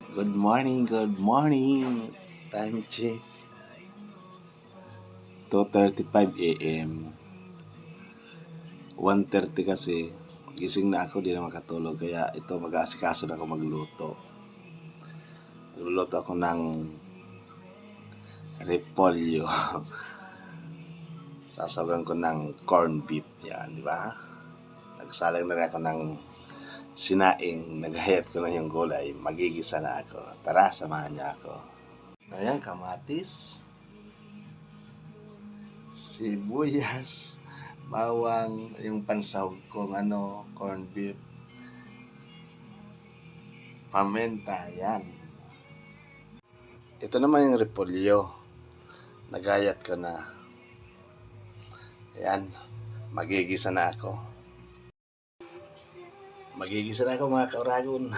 Good morning, good morning. Time check. 2:35 a.m. 1:30 kasi. Gising na ako, di na makatulog. Kaya ito mag-aasikaso na ako magluto. Magluluto ako ng repolyo. Sasawagan ko ng corn beef. Yan, di ba? Nagsalang na rin ako ng sinaing. Naghayat ko na yung gulay. Magigisa na ako. Tara, samahan niya ako. Ayan, kamatis. Sibuyas, bawang, yung pansahog kong corn beef, pamenta, yan. Ito naman yung repolyo. Nagayat ko na. Ayan, magigisa na ako. Magigisa na ako mga kauragon.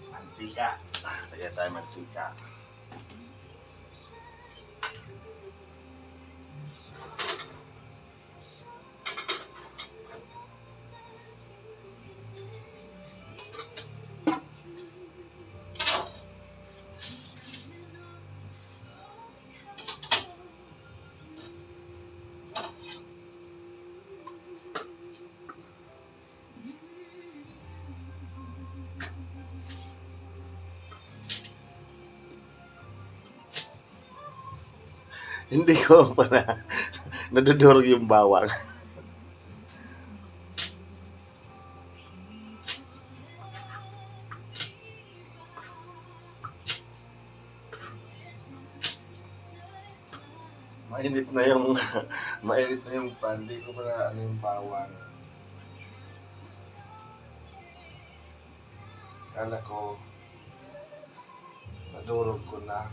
Mantika. Lagyan tayo mantika. Hindi ko pa na nadudurog yung bawang. Mainit na yung mainit na yung pan. Hindi ko pa na yung bawang. Kala ko nadurog ko na.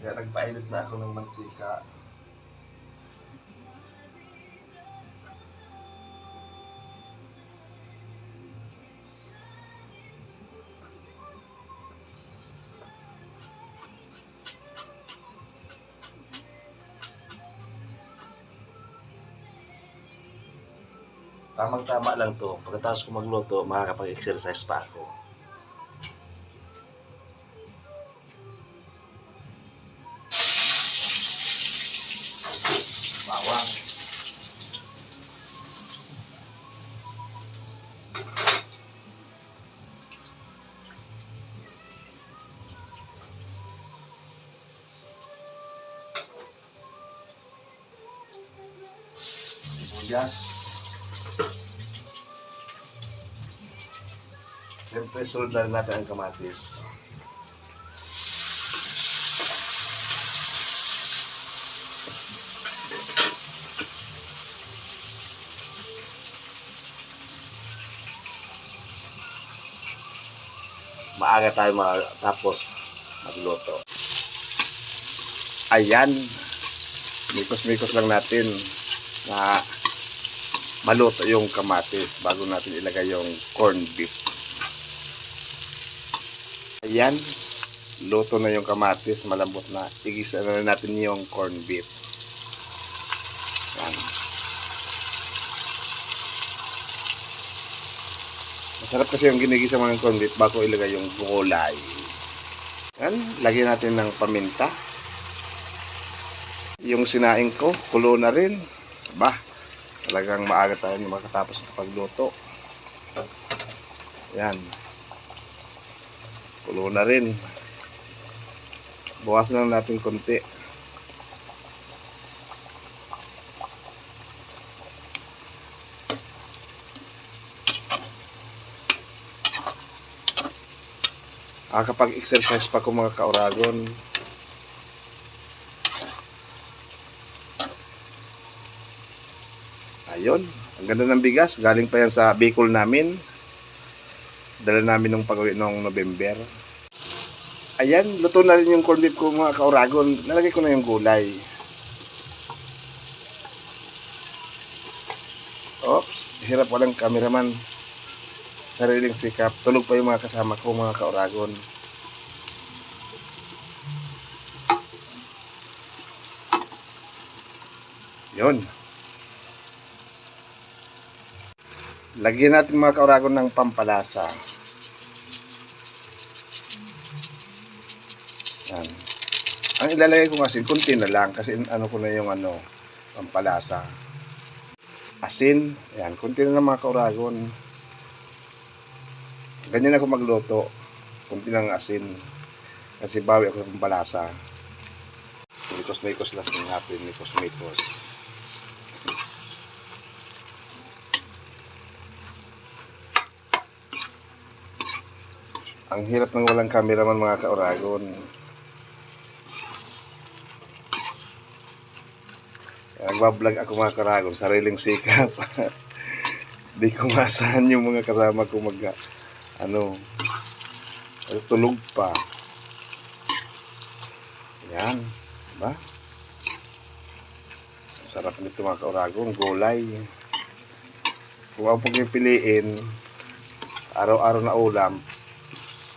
Kaya nagpainit na ako ng mantika. Tamang-tama lang to. Pagkatapos ko magluto, makakapag-exercise pa ako. Bawang. Sibuyas. Siyempre, sunod na rin natin ang kamatis. Maaga tayo tapos magluto. Ayan. Mikos-mikos lang natin na maluto yung kamatis bago natin ilagay yung corn beef. Ayan, luto na yung kamatis, malambot na. Igisa na natin yung corn beef. Yan. Masarap kasi yung ginigisa mo ng corn beef bago ilagay yung gulay. Yan, lagyan natin ng paminta. Yung sinaing ko, kulo na rin. Ba, talagang maaga tayo makatapos ng pagluto. Yan. Kulo na rin. Buwasan lang natin konti. Kapag exercise pa ko mga kauragon. Ayun. Ang ganda ng bigas. Galing pa yan sa Bicol namin. Dala namin nung pag-uwi noong November. Ayan, luto na rin yung corned beef ko mga kauragon. Nalagay ko na yung gulay. Oops, hirap walang cameraman. Sariling sikap. Tulog pa yung mga kasama ko mga kauragon. Yun. Lagyan natin mga kauragon ng pampalasa. Yan. Ang ilalagay ko asin, kunti na lang kasi ano ko na yung pampalasa. Asin, yan, kunti na lang mga kauragon. Ganyan ako magluto. Kunti lang asin. Kasi bawi ako sa pampalasa. Mikos-mikos lang natin, mikos-mikos. Ang hirap ng walang cameraman mga kauragon. Nagbablog ako mga kauragon, sariling sikap. Di ko masahan yung mga kasama ko tulog pa. Yan, diba? Sarap nito mga kauragon, gulay. Kung ako pagpipiliin, araw-araw na ulam,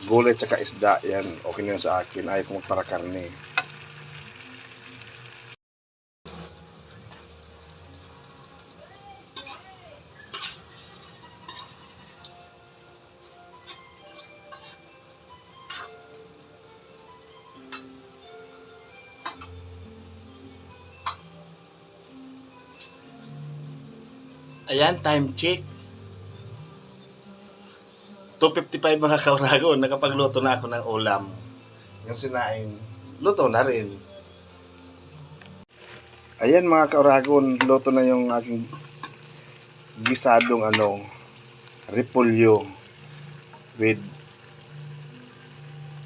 gulay tsaka isda, yan, okay na yun sa akin. Ayaw ko magparakarne. Ayan, time check. 2:55 mga kauragon, nakapagluto na ako ng ulam. Yung sinaing, luto na rin. Ayan mga kauragon, luto na yung aking gisadong repolyo with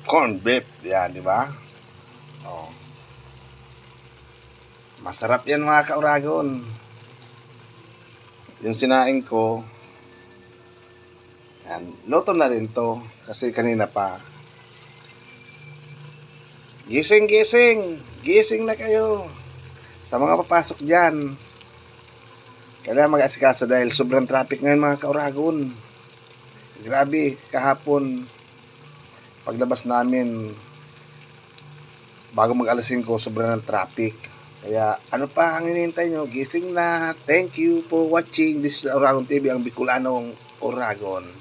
corned beef. Yan, di ba? Oh. Masarap yan mga kauragon. Yung sinaing ko, yan, luto na rin to kasi kanina pa. Gising na kayo sa mga papasok dyan. Kailangan mag-asikaso dahil sobrang traffic ngayon mga kauragon. Grabe, kahapon paglabas namin bago mag-alas 5 sobrang ng traffic. Kaya ano pa ang hinihintay nyo? Gising na. Thank you for watching. This is Oragon TV, ang Bicolanong Oragon.